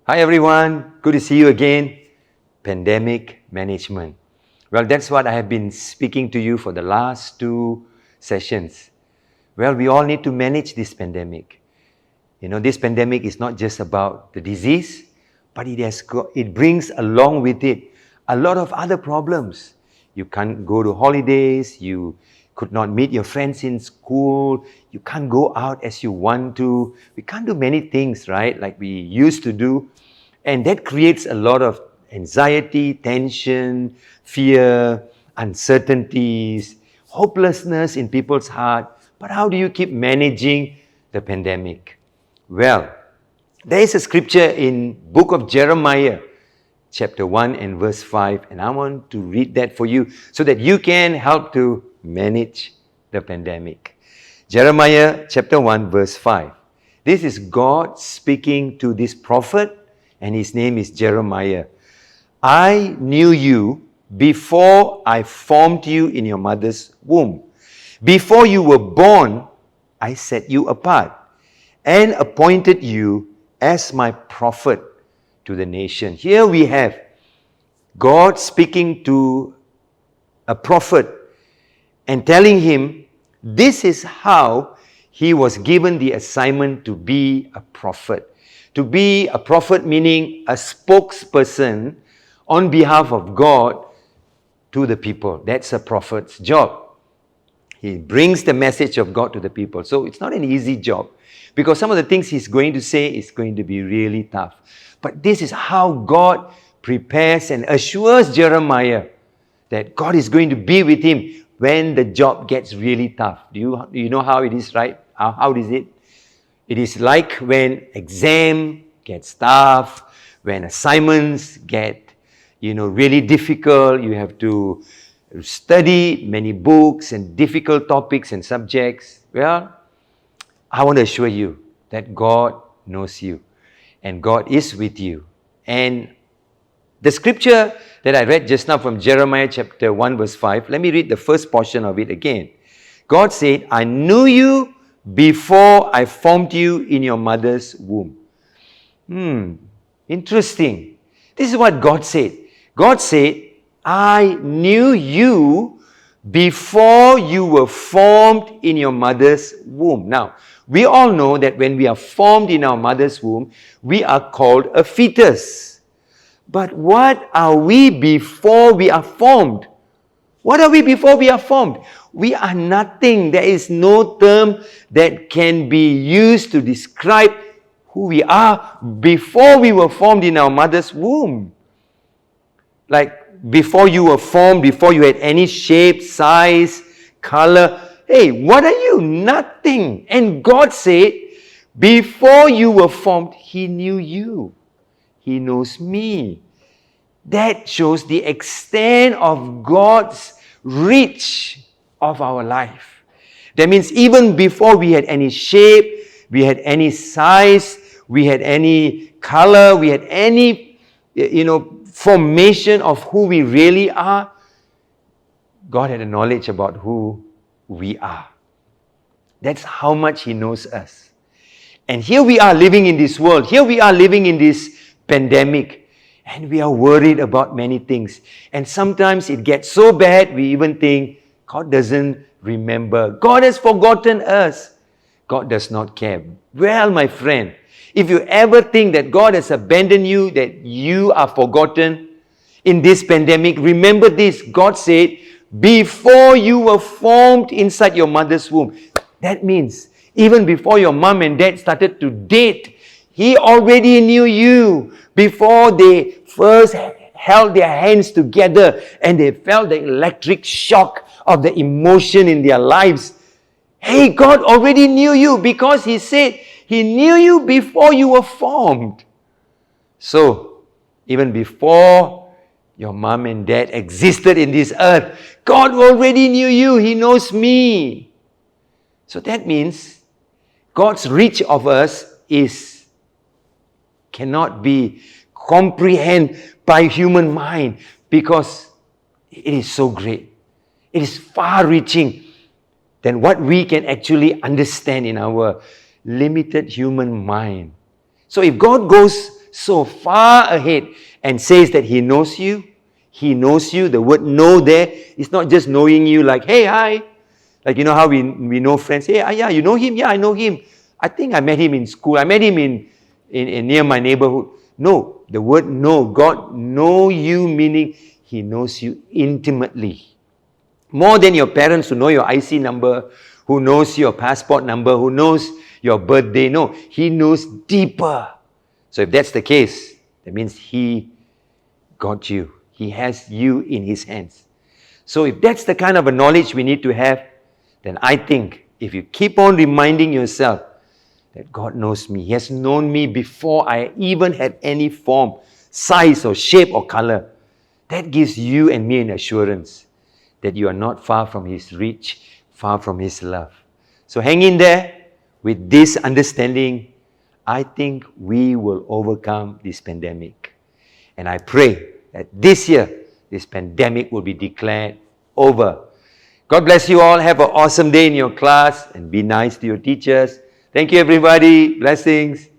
Hi everyone, good to see you again. Pandemic management. Well, that's what I have been speaking to you for the last 2 sessions. Well, we all need to manage this pandemic. This pandemic is not just about the disease, but it brings along with it a lot of other problems. You can't go to holidays, you could not meet your friends in school, you can't go out as you want to. We can't do many things, right, like we used to do. And that creates a lot of anxiety, tension, fear, uncertainties, hopelessness in people's heart. But how do you keep managing the pandemic? Well, there is a scripture in book of Jeremiah, chapter 1 and verse 5, and I want to read that for you so that you can help to manage the pandemic. Jeremiah chapter 1 verse 5. This is God speaking to this prophet, and his name is Jeremiah. I knew you before I formed you in your mother's womb. Before you were born, I set you apart and appointed you as my prophet to the nation. Here we have God speaking to a prophet and telling him this is how he was given the assignment to be a prophet. To be a prophet meaning a spokesperson on behalf of God to the people. That's a prophet's job. He brings the message of God to the people. So it's not an easy job because some of the things he's going to say is going to be really tough. But this is how God prepares and assures Jeremiah that God is going to be with him when the job gets really tough. Do you know how it is, right? How is it? It is like when exam gets tough, when assignments get, really difficult. You have to study many books and difficult topics and subjects. Well, I want to assure you that God knows you and God is with you. And the scripture that I read just now from Jeremiah chapter 1 verse 5, let me read the first portion of it again. God said, I knew you before I formed you in your mother's womb. Interesting. This is what God said. God said, I knew you before you were formed in your mother's womb. Now, we all know that when we are formed in our mother's womb, we are called a fetus. But what are we before we are formed? What are we before we are formed? We are nothing. There is no term that can be used to describe who we are before we were formed in our mother's womb. Like before you were formed, before you had any shape, size, color. Hey, what are you? Nothing. And God said, before you were formed, He knew you. He knows me. That shows the extent of God's reach of our life. That means even before we had any shape, we had any size, we had any color, we had any, formation of who we really are, God had a knowledge about who we are. That's how much He knows us. And here we are living in this world. Here we are living in this pandemic. And we are worried about many things. And sometimes it gets so bad, we even think, God doesn't remember. God has forgotten us. God does not care. Well, my friend, if you ever think that God has abandoned you, that you are forgotten in this pandemic, remember this. God said, before you were formed inside your mother's womb. That means even before your mom and dad started to date, He already knew you before they first held their hands together and they felt the electric shock of the emotion in their lives. Hey, God already knew you because He said He knew you before you were formed. So, even before your mom and dad existed in this earth, God already knew you. He knows me. So that means God's reach of us cannot be comprehended by human mind because it is so great. It is far-reaching than what we can actually understand in our limited human mind. So if God goes so far ahead and says that He knows you. He knows you. The word know there is not just knowing you like, hey, hi. Like, you know how we know friends. Hey, yeah, you know him? Yeah, I know him. I think I met him in school. I met him in near my neighborhood. No, the word know. God know you, meaning He knows you intimately. More than your parents who know your IC number, who knows your passport number, who knows your birthday. No, He knows deeper. So if that's the case, that means He got you. He has you in His hands. So if that's the kind of a knowledge we need to have, then I think if you keep on reminding yourself that God knows me, He has known me before I even had any form, size or shape or color, that gives you and me an assurance that you are not far from His reach, far from His love. So hang in there with this understanding. I think we will overcome this pandemic. And I pray that this year, this pandemic will be declared over. God bless you all. Have an awesome day in your class and be nice to your teachers. Thank you, everybody. Blessings.